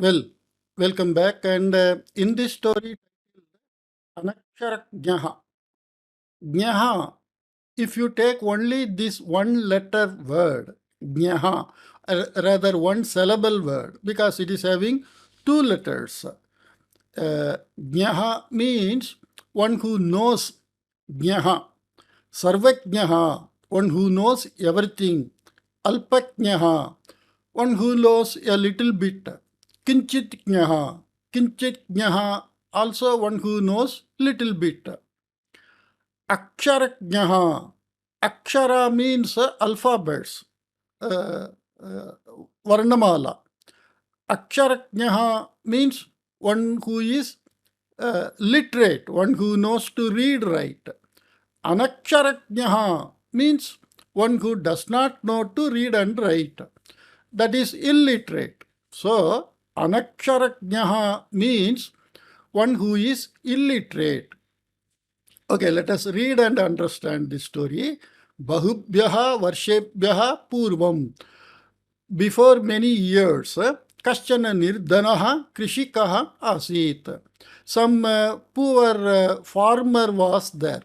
Well, welcome back. And in this story, Anaksharagjnah, Jnaha, if you take only this one letter word, Jnaha, rather one syllable word, because it is having two letters. Jnaha means one who knows. Jnaha. Sarvajnaha, one who knows everything. Alpajnaha, one who knows a little bit. Kinchitjnaha, Kinchitjnaha, also one who knows little bit. Aksharajnaha, Akshara means alphabets, Varnamala. Aksharajnaha means one who is literate, one who knows to read, write. Anaksharagjnah means one who does not know to read and write. That is illiterate. So, Anaksharagjnah means one who is illiterate. Okay, let us read and understand this story. Bahubhyaha varshebhyaha purvam. Before many years, kaschana nirdanaha krishikaha asit. Some poor farmer was there.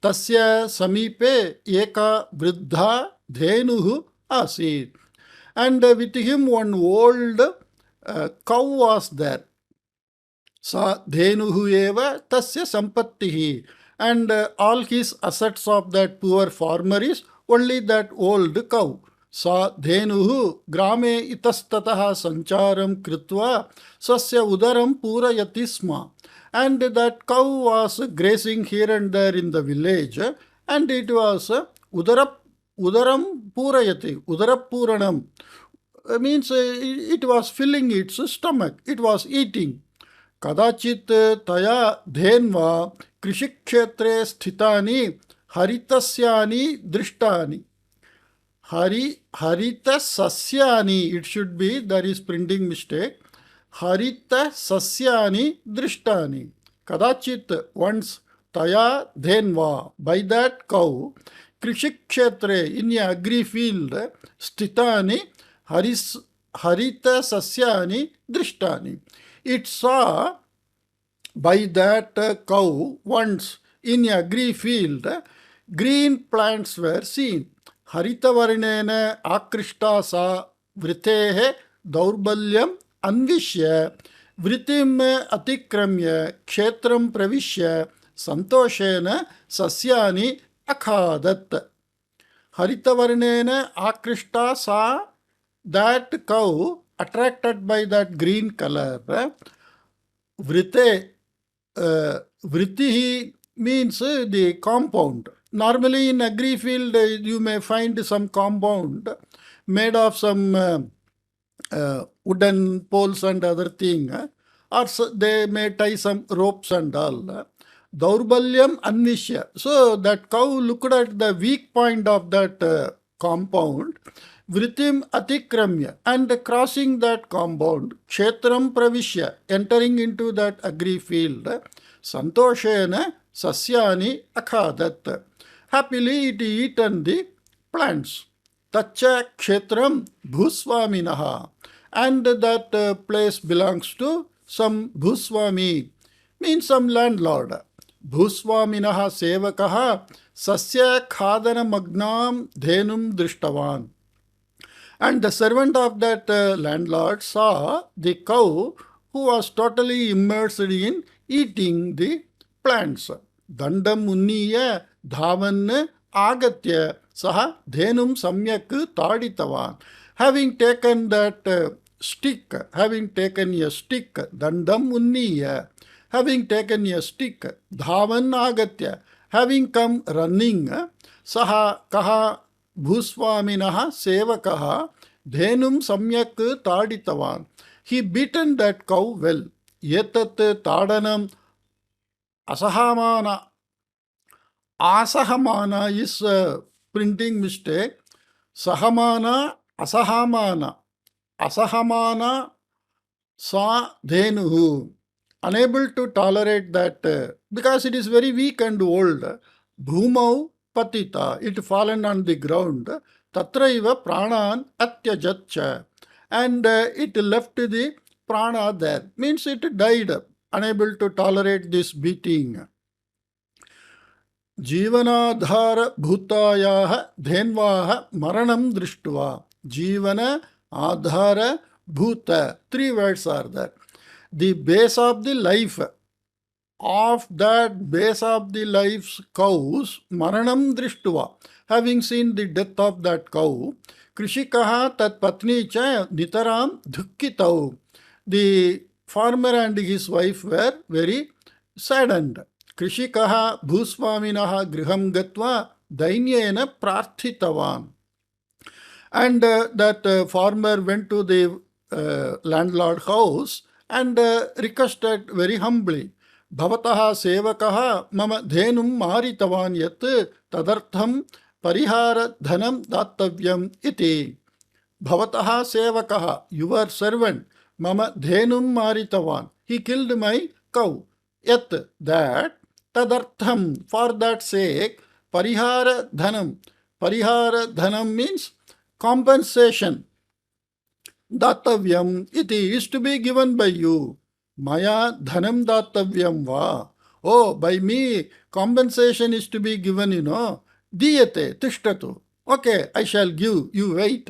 Tasya samipe eka vriddha dhenuhu asit. And with him one old cow was there. Sa dhenuhu eva tasya sampattihi. And all his assets of that poor farmer is only that old cow. Sa dhenuhu grame itastataha sancharam kritva sasya udaram purayati sma. And that cow was grazing here and there in the village, and it was udaram purayati, Puranam. Means it was filling its stomach, it was eating. Kadachit taya dhenva krishikshetre sthitani haritasyani drishtani. Harita sasyani, it should be, there is printing mistake. Harita sasyani drishtani. Kadachit, once, taya dhenva, by that cow, krishikshetre, in a agri field, sthitani harita sasyani drishtani. It saw by that cow once in a agri field, green plants were seen. Haritavarnena akrishta sa vritehe daurbalyam अन्विष्य वृत्तिम अतिक्रम्य क्षेत्रम प्रविश्य संतोषेन सस्यानि अखादत्. हरितवर्णेन आकृष्टा सा, that cow attracted by that green color. Vrite, vritihi means the compound. Normally in agri field you may find some compound made of some wooden poles and other thing, or they may tie some ropes and all. Daurbalyam anvishya. So that cow looked at the weak point of that compound. Vritim atikramya, and crossing that compound, kshetram pravishya, entering into that agri field, santoshena sasyani akhadat. Happily it eaten the plants. Tacha kshetram bhusvaminaha. And that place belongs to some bhuswami, means some landlord. Bhusvaminaha sevakaha sasya khadana magnam dhenum drishtavan. And the servant of that landlord saw the cow who was totally immersed in eating the plants. Dandam unniya dhavan agatya saha dhenum samyak taditavan. Having taken that stick, having taken a stick, dandam unniya, having taken a stick, dhavan agatya, having come running, saha kaha bhusvaminaha sevakaha dhenum samyak taditavan. He beaten that cow well. Yetat tadanam asahamana. Asahamana is a printing mistake. Sahamana, asahamana. Asahamana sa dhenuhu. Unable to tolerate that because it is very weak and old. Bhumau patita. It fallen on the ground. Tatraiva pranan atyajatcha. And it left the prana there. Means it died, unable to tolerate this beating. Jivanadhara bhutayaha dhenvaha maranam drishtva. Jivana adhara bhuta. 3 words are there. The base of the life of that base of the life's cows, maranam drishtva, having seen the death of that cow, krishikaha tat patni cha nitaram dukkitau. The farmer and his wife were very saddened. Krishikaha bhusvaminaha griham gatva dainyena prarthitavan. And that farmer went to the landlord house and requested very humbly, Bhavataha sevakaha mama dhenum maritavan yat tadartham parihara dhanam dattavyam iti. Bhavataha sevakaha, your servant, mama dhenum maritavan, he killed my cow. Yat, that, tadartham, for that sake, parihara dhanam. Parihara dhanam means compensation. Dattavyam iti is to be given by you. Maya dhanam dattavyam va. Oh, by me, compensation is to be given, Diyate tishtatu. Okay, I shall give, you wait.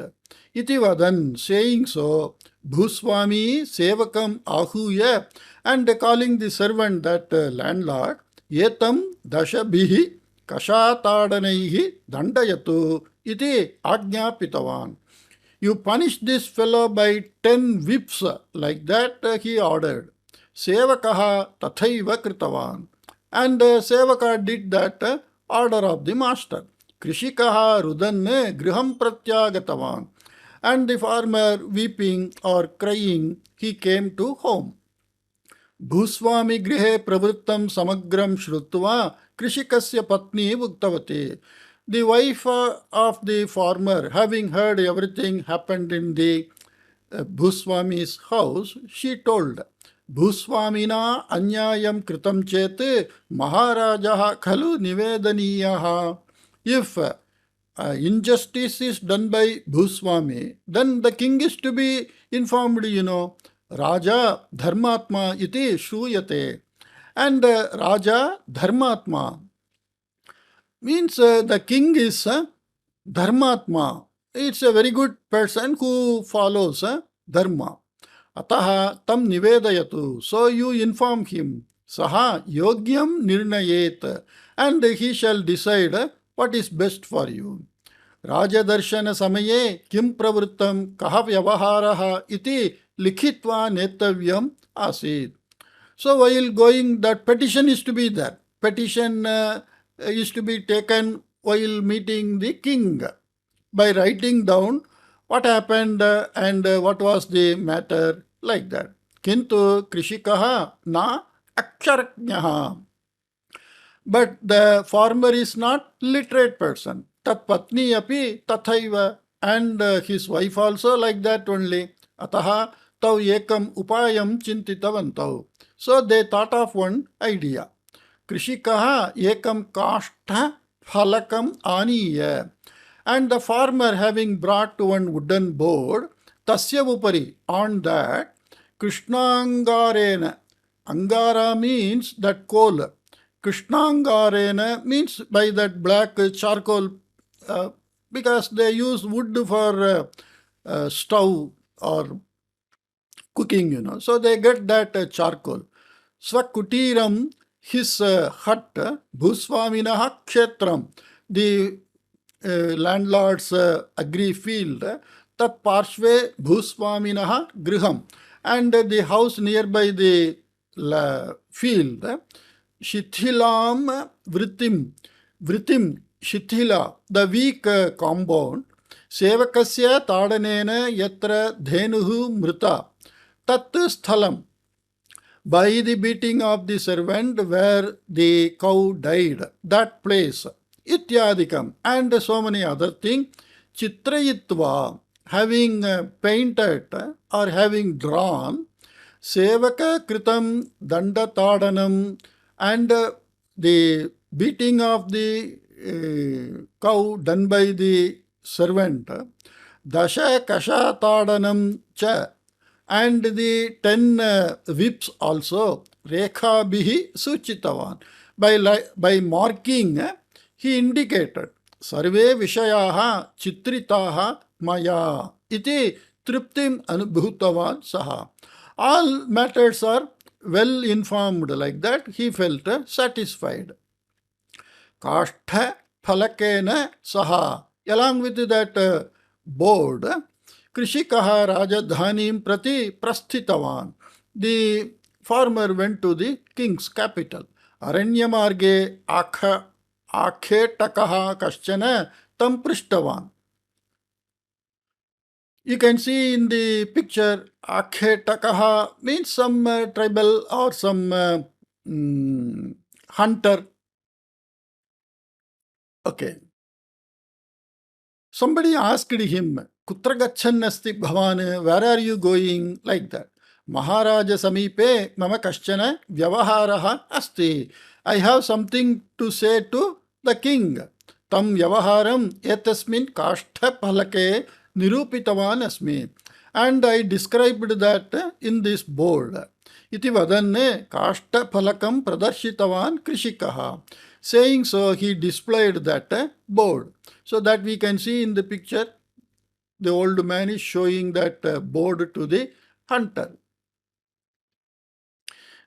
Iti vadan, saying so, Bhuswami sevakam ahuya, and calling the servant, that landlord, Yetam dashabhihi kashatadanayihi dandayatu iti ajnapitavan. You punish this fellow by 10 whips, like that he ordered. Sevakaha tathaiva kritavan. And Sevaka did that order of the master. Krishikaha rudanne griham pratyagatavan. And the farmer, weeping or crying, he came to home. Bhuswami grihe pravrittam samagram shrutva krishikasya patni uktavati. The wife of the farmer, having heard everything happened in the Bhuswami's house, she told, Bhuswamina anyayam kritam chet maharajaha khalu nivedaniyaha. If injustice is done by Bhuswami, then the king is to be informed, Raja dharmatma iti shruyate. And Raja dharmatma means the king is dharmatma. It's a very good person who follows dharma. Ataha tam nivedayatu. So you inform him. Saha yogyam nirnayet. And he shall decide what is best for you. Rajadarshana samaye kim pravrittam kaha vyavaharaha iti likhitva netavyam asid. So while going, that petition is to be there. Petition is to be taken while meeting the king by writing down what happened and what was the matter, like that. Kintu krishikaha na aksharagjnah. But the farmer is not literate person. Tat patni api tathaiva. And his wife also like that only. Ataha tau ekam upayam chintitavantau. So they thought of one idea. Krishikaha ekam kashtha phalakam aniya. And the farmer, having brought one wooden board, tasya upari, on that, krishnangarena. Angara means that coal. Krishnangarena means by that black charcoal, because they use wood for stove or cooking, So they get that charcoal. Swakutiram, his hut, Bhuswaminaha kshetram, the landlord's agri field, tat parshve Bhuswaminaha griham, and the house nearby the field, shithilam vritim shithila, the weak compound, sevakasya tadanena yatra dhenuhu mrita, tat sthalam, by the beating of the servant where the cow died, that place, ityadikam, and so many other things, chitrayitva, having painted or having drawn, sevaka kritam dandatadanam, and the beating of the cow done by the servant, dasha kashatadanam cha, and the 10 whips also rekhabhihi suchitavan. By marking, he indicated sarve vishayaha chitritaha maya iti triptim anubhutavan saha. All matters are well informed, like that he felt satisfied. Kashtha phalakena saha. Along with that board, Krishikaha Rajadhanim Prati Prasthitavan. The farmer went to the king's capital. Aranyamarge Akhetakaha Kaschana Tam Prishtavan. You can see in the picture, Akhetakaha means some tribal or some hunter. Okay. Somebody asked him, Kutra gachan asti bhavan, where are you going? Like that. Maharaja samipe mama kaschana vyavaharaha asti. I have something to say to the king. Tam vyavaharam etasmin kashtha phalake nirupitavan asmi. And I described that in this board. Iti vadanne kashta phalakam pradarshitavan krishikaha. Saying so, he displayed that board. So that we can see in the picture, the old man is showing that board to the hunter.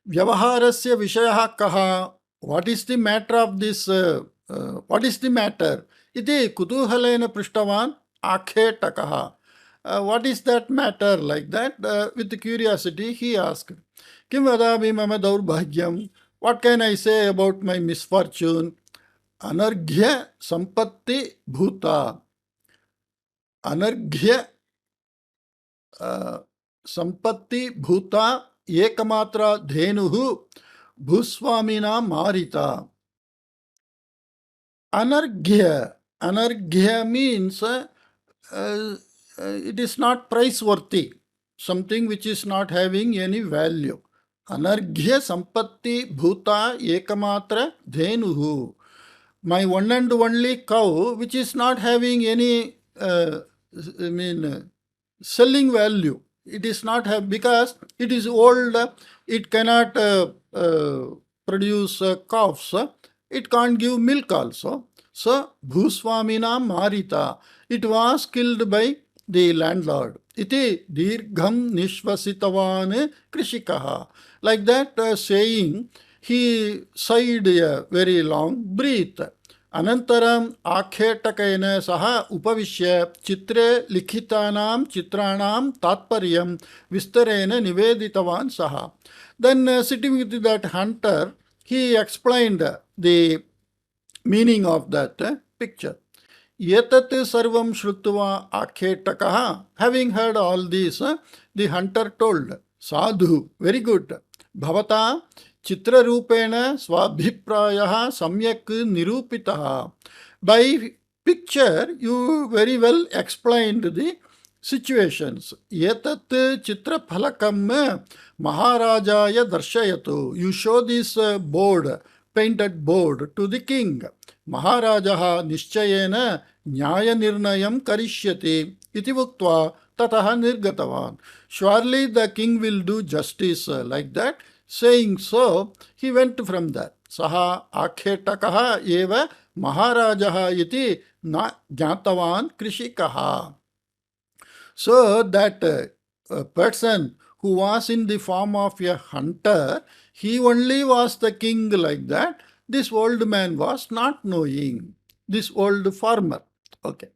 Vyavaharasya vishayaha kaha. What is the matter of this? What is the matter? Iti kutuhalena prishtavan akhetakaha. What is that matter? Like that, with curiosity, he asked. Kim vadami mama daurbhagyam. What can I say about my misfortune? Anarghya sampatti bhuta. Anarghya sampatti bhuta ekamatra dhenuhu bhuswamina marita. Anarghya means it is not praiseworthy, something which is not having any value. Anarghya sampatti bhuta ekamatra dhenuhu. My one and only cow, which is not having any selling value. It is not have, because it is old, it cannot produce calves, it can't give milk also. So, Bhuswamina Marita, it was killed by the landlord. Iti dirgham nishvasitavan krishikaha. Like that saying, he sighed a very long breath. Anantaram akhetakena saha upavishya chitre likhitanam chitranam tatparyam vistarena niveditavan saha. Then sitting with that hunter, he explained the meaning of that picture. Yetat sarvam shrutva akhetakaha. Having heard all this, the hunter told, Sadhu, very good. Bhavata Chitra Rupena Swabhiprayaha Samyak Nirupitaha. By picture, you very well explained the situations. Yetat Chitra Phalakam Maharajaya Darshayatu. You show this board, painted board, to the king. Maharajaha Nischayena Nyaya Nirnayam Karishyati iti vuktva tataha nirgatavan. Surely the king will do justice, like that. Saying so, he went from there. Saha akhetakaha eva maharajaha iti na jnatavan krishikaha. So that person who was in the form of a hunter, he only was the king, like that. This old man was not knowing. This old farmer. Okay.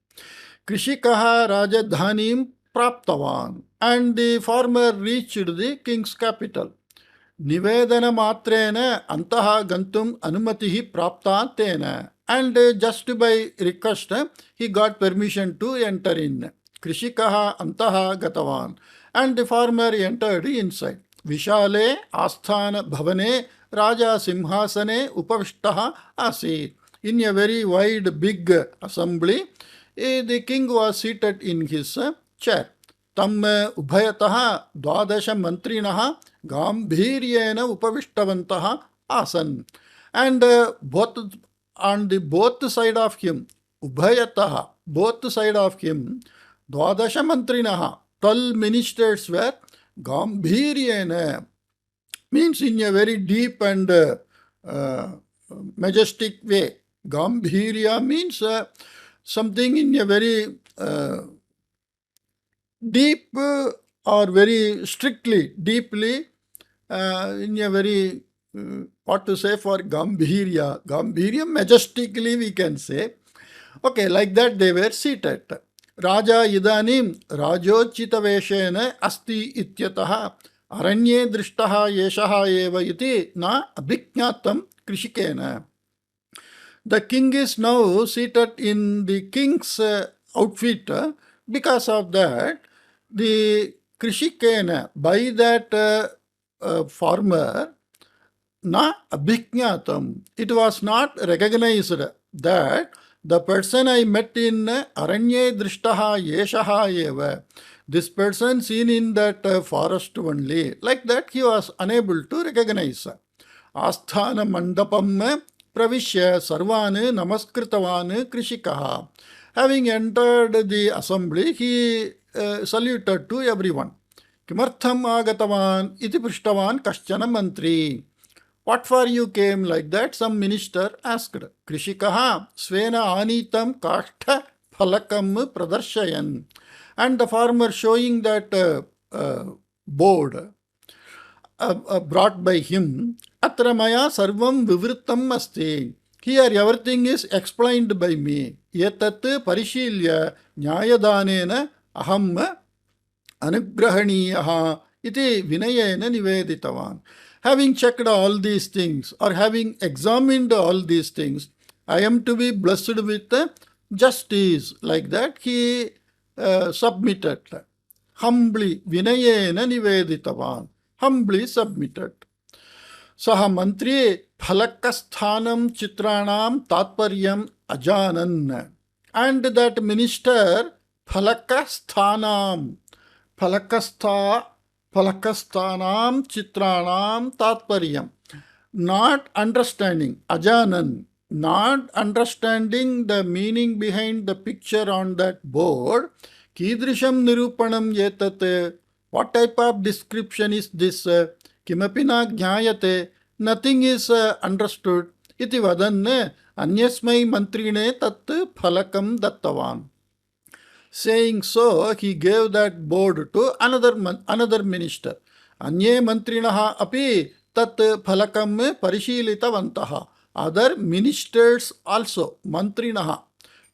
Krishikaha Rajadhanim Praptavan. And the farmer reached the king's capital. Nivedana matrena antaha gantum anumatihi prapta tena. And just by request, he got permission to enter in. Krishikaha antaha gatavan. And the farmer entered inside. Vishale asthana bhavane raja simhasane upavishtaha asit. In a very wide, big assembly, the king was seated in his chair. Tam ubhayataha dwadasha mantrinaha gambhiryena upavishtavantaha asan. And both on the both side of him, ubhayataha, both side of him, dwadasha mantrinaha, 12 ministers were Gambhiryena means in a very deep and majestic way. Gambhirya means something in a very deep or very strictly, deeply, in a very, what to say for Gambhirya? Gambhirya, majestically we can say. Okay, like that they were seated. Raja idanim rajochita veshena asti ityatah aranye drishtaha yeshaha eva iti na abhiknatam krishikena. The king is now seated in the king's outfit. Because of that, the krishikena, by that farmer, na abhiknatam, it was not recognized that the person I met in aranye drishtaha yeshaha eva, this person seen in that forest only, like that he was unable to recognize. Asthana mandapam pravishya sarvane namaskritavane krishikaha. Having entered the assembly, he saluted to everyone. Kimartham agatavan iti prishtavan kaschana mantri. What for you came like that? Some minister asked. Krishikaha svena anitam kashtha phalakam pradarshayan. And the farmer showing that board brought by him, atra maya sarvam vivrittam asti. Here everything is explained by me. Etat parishilya nyayadanena aham anugrahaniyaha iti vinayena niveditavan. Having checked all these things or having examined all these things, I am to be blessed with justice. Like that he submitted. Humbly, vinayena niveditavan. Humbly submitted. Saha mantri phalakasthanam chitranam tatparyam ajanan. And that minister phalakasthanam, phalakasthanam chitranam tatparyam, not understanding, ajanan, not understanding the meaning behind the picture on that board. Kidrisham nirupanam yetate. What type of description is this? Kimapi na jnayate. Nothing is understood. Iti vadanne anyasmai mantrine tat phalakam dattavan. Saying so, he gave that board to another minister. Anye mantrinaha api tat phalakam parishilitavantaha. Other ministers also, mantrinaha.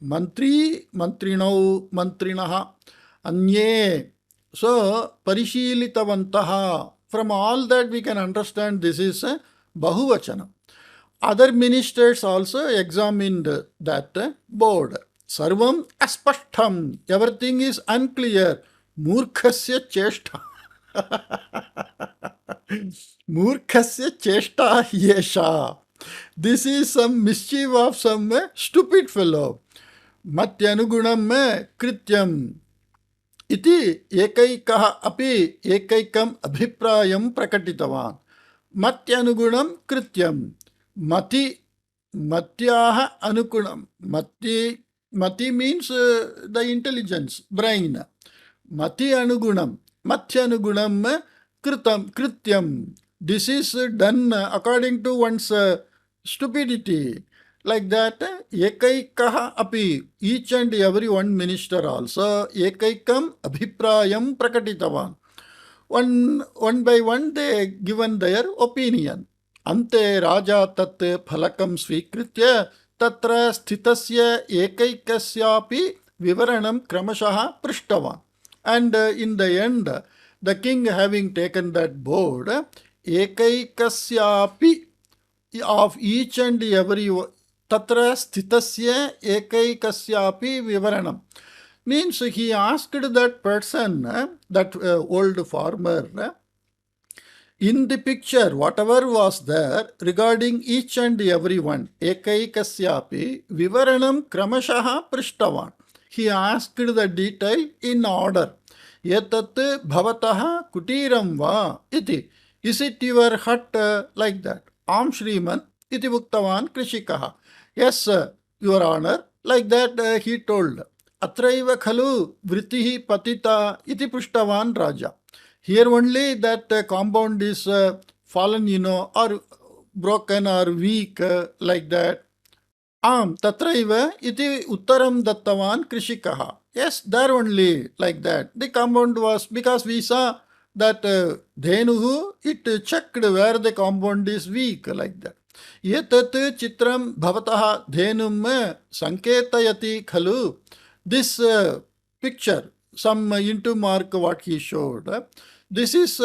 Mantri, mantrinau, mantrinaha. Anye. So, parishilitavantaha. From all that we can understand this is bahuvachana. Other ministers also examined that board. Sarvam aspashtam. Everything is unclear. Murkhasya cheshta. Murkhasya cheshta yesha. This is some mischief of some stupid fellow. Matyanugunam krityam. Iti ekaikaha api ekaikam abhiprayam prakatitavan. Matyanugunam krityam. Matyaha anugunam. Mati means the intelligence, brain. Mati anugunam. Mathyanugunam krityam. This is done according to one's stupidity. Like that, ekaikaha api, each and every one minister also, ekaikam abhiprayam prakatitavan. One by one they given their opinion. Ante raja tat phalakam svikritya tatra sthitasya ekaikasyapi vivaranam kramashaha prishtavan. And in the end, the king having taken that board, ekaikasyapi, of each and every tatra sthitasya ekaikasyapi vivaranam, means he asked that person, that old farmer, in the picture whatever was there regarding each and every one, ekaikasyapi vivaranam kramashaha prishtavan. He asked the detail in order. Etat bhavataha kutiram va iti. Is it your hut? Like that. Am Shriman iti uktavan krishikaha. Yes, your honor. Like that he told. Atraiva khalu vritihi patita iti pushtavan raja. Here only that compound is fallen, or broken or weak, like that. Tatraiva iti uttaram dattavan krishikaha. Yes, there only like that. The compound was, because we saw that Dhenuhu, it checked where the compound is weak, like that. Yetat chitram bhavataha dhenum sanketayati khalu. This picture, some into mark what he showed. This is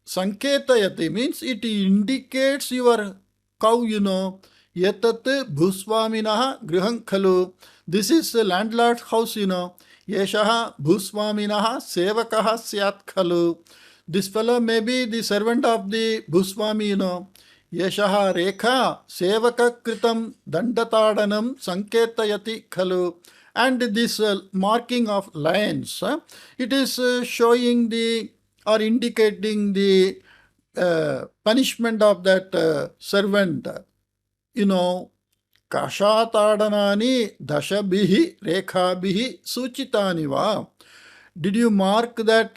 sanketayati, means it indicates your cow, Yetat bhuswaminah griham khalu. This is the landlord's house, Yeshaha bhuswaminah sevakaha syat khalu. This fellow may be the servant of the Bhuswami, Yeshaha rekha sevaka kritam dandatadanam sanketayati khalu. And this marking of lines, it is showing the or indicating the punishment of that servant. Kashatadhanani dashabhihi rekhabhihi suchitani va. Did you mark that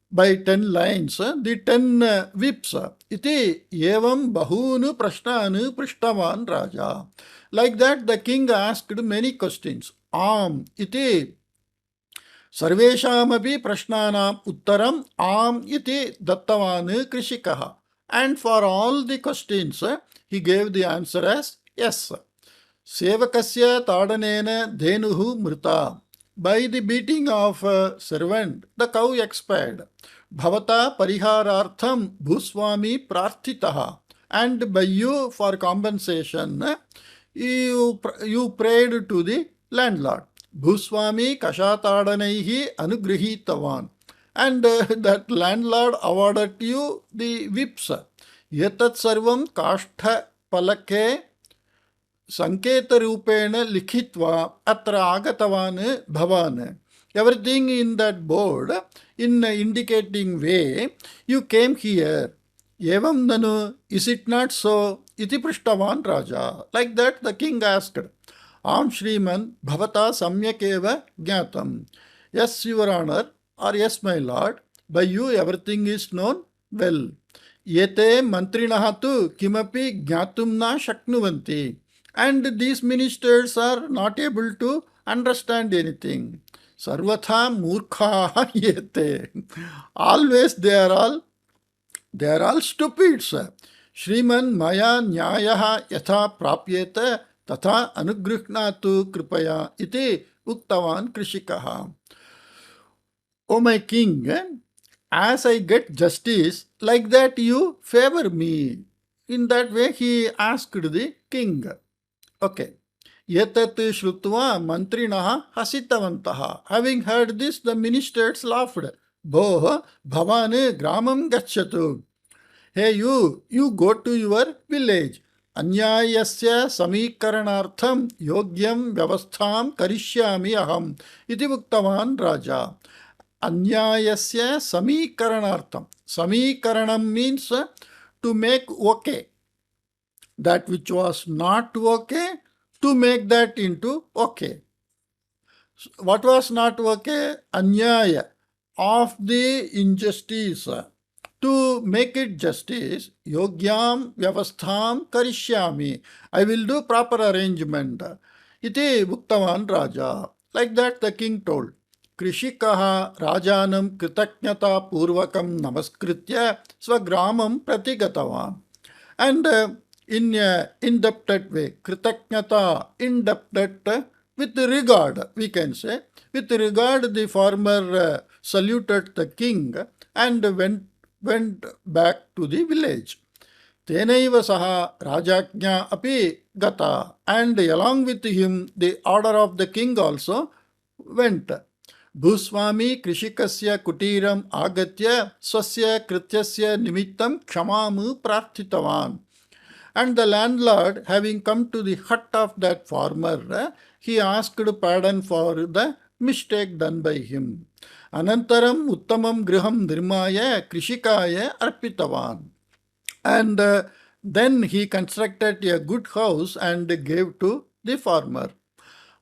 by 10 lines, the 10 whips? Iti evam bahunu prashnanu prishtavan raja. Like that, the king asked many questions. Iti sarveshamapi prashnanam uttaram iti dattavan krishikaha. And for all the questions, he gave the answer as yes. Sevakasya tadanena dhenuhu mrita. By the beating of a servant, the cow expired. Bhavata pariharartham bhuswami prarthitaha. And by you, for compensation, you prayed to the landlord. Bhuswami kashatadhanaihi anugrihitavan. And that landlord awarded you the whips. Yatat sarvam kashtha palake sanketa rupena likhitva atra agatavan bhavan. Everything in that board, in indicating way, you came here. Evam nanu, is it not so? Iti prishtavan raja. Like that, the king asked. Shriman bhavata samyakeva jnatam. Yes, your honor, or yes, my lord, by you everything is known well. Yete mantrinaha tu kimapi jnatum na shaknuvanti. And these ministers are not able to understand anything. Sarvatha murkha yete. Always they are all stupids. Shriman maya nyayaha yatha prapyeta tatha anugrihnatu kripaya iti uktavan krishikaha. O my king, as I get justice, like that you favor me. In that way he asked the king. Okay. Yetat shrutva mantrinaha hasitavantaha. Having heard this, the ministers laughed. Boh bhavane gramam gacchatu. Hey, you go to your village. Anyayasya samikaranartham yogyam vyavastham karishyami aham. Iti uktavan raja. Anyayasya samikaranartham. Samikaranam means to make okay. That which was not okay, to make that into okay. What was not okay? Anyaya, of the injustice. To make it justice, yogyam vyavastham karishyami. I will do proper arrangement. Iti uktavan raja. Like that the king told. Krishikaha rajanam kritaknyata purvakam namaskritya swagramam pratigatavan. And in a indebted way, kritaknyata, indebted, with regard, we can say, with regard the farmer saluted the king and went back to the village. Tenaiva saha Rajajna api gata, and along with him the order of the king also went. Bhuswami krishikasya kutiram agatya swasya krityasya nimittam kshamamu prarthitavan. And the landlord, having come to the hut of that farmer, he asked pardon for the mistake done by him. Anantaram uttamam griham nirmaya krishikaya arpitavan. And then he constructed a good house and gave to the farmer.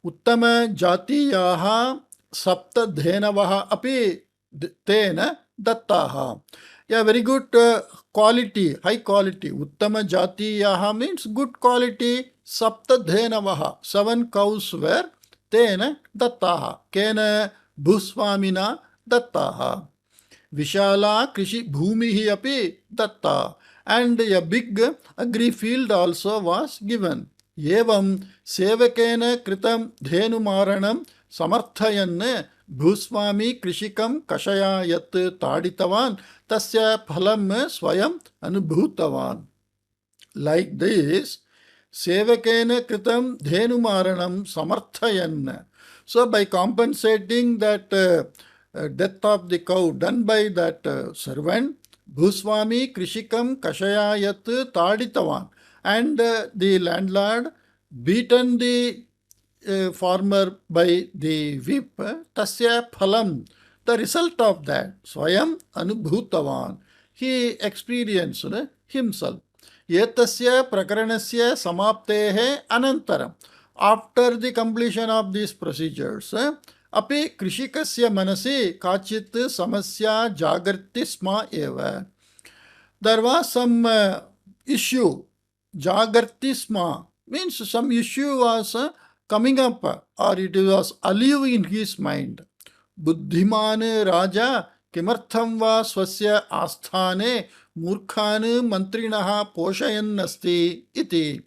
Uttama jatiyaha sapta dhenavaha api tena dattaha. Yeah, very good quality, high quality. Uttama jatiyaha means good quality. Sapta dhenavaha. 7 cows were tena dattaha. Kena bhusvamina dattaha. Vishala Krishi Bhumihi api datta, and a big agri field also was given. Evam Sevakena Kritam Dhenumaranam Samarthayan Bhuswami Krishikam Kashaya Yat Taditavan Tasya Phalam Swayam Anubhutavan. Like this, Sevakena Kritam Dhenumaranam Samarthayan. So by compensating that death of the cow done by that servant, Bhuswami Krishikam Kashayayat Taditavan, and the landlord beaten the farmer by the whip, Tasya Phalam, the result of that, Swayam Anubhutavan, he experienced himself. Etasya prakaranasya samaptehe anantaram. After the completion of these procedures, api krishikasya manasi kachit samasya jagarti sma eva. There was some issue. Jagarti sma means some issue was coming up, or it was alive in his mind. Buddhiman Raja किमर्थं वा स्वस्य आस्थाने मूर्खान् मन्त्रिणः पोषयन्नस्ति इति.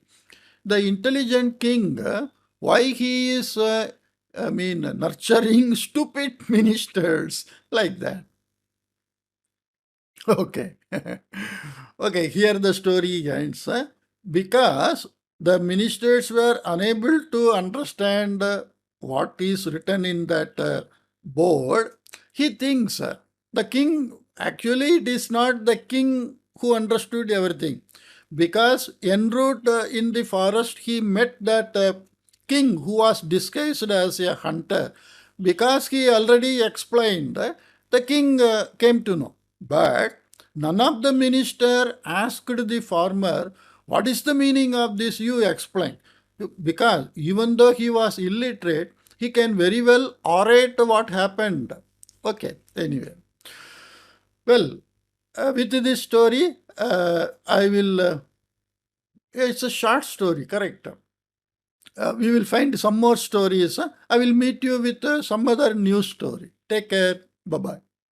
The intelligent king, why he is nurturing stupid ministers like that. Okay. Okay, here the story ends. Because the ministers were unable to understand what is written in that board, he thinks the king, actually it is not the king who understood everything. Because en route in the forest, he met that king who was disguised as a hunter. Because he already explained, the king came to know. But none of the minister asked the farmer, what is the meaning of this? You explain. Because even though he was illiterate, he can very well orate what happened. Okay, anyway. Well, with this story, I will, it's a short story, correct? We will find some more stories. I will meet you with some other new story. Take care. Bye-bye.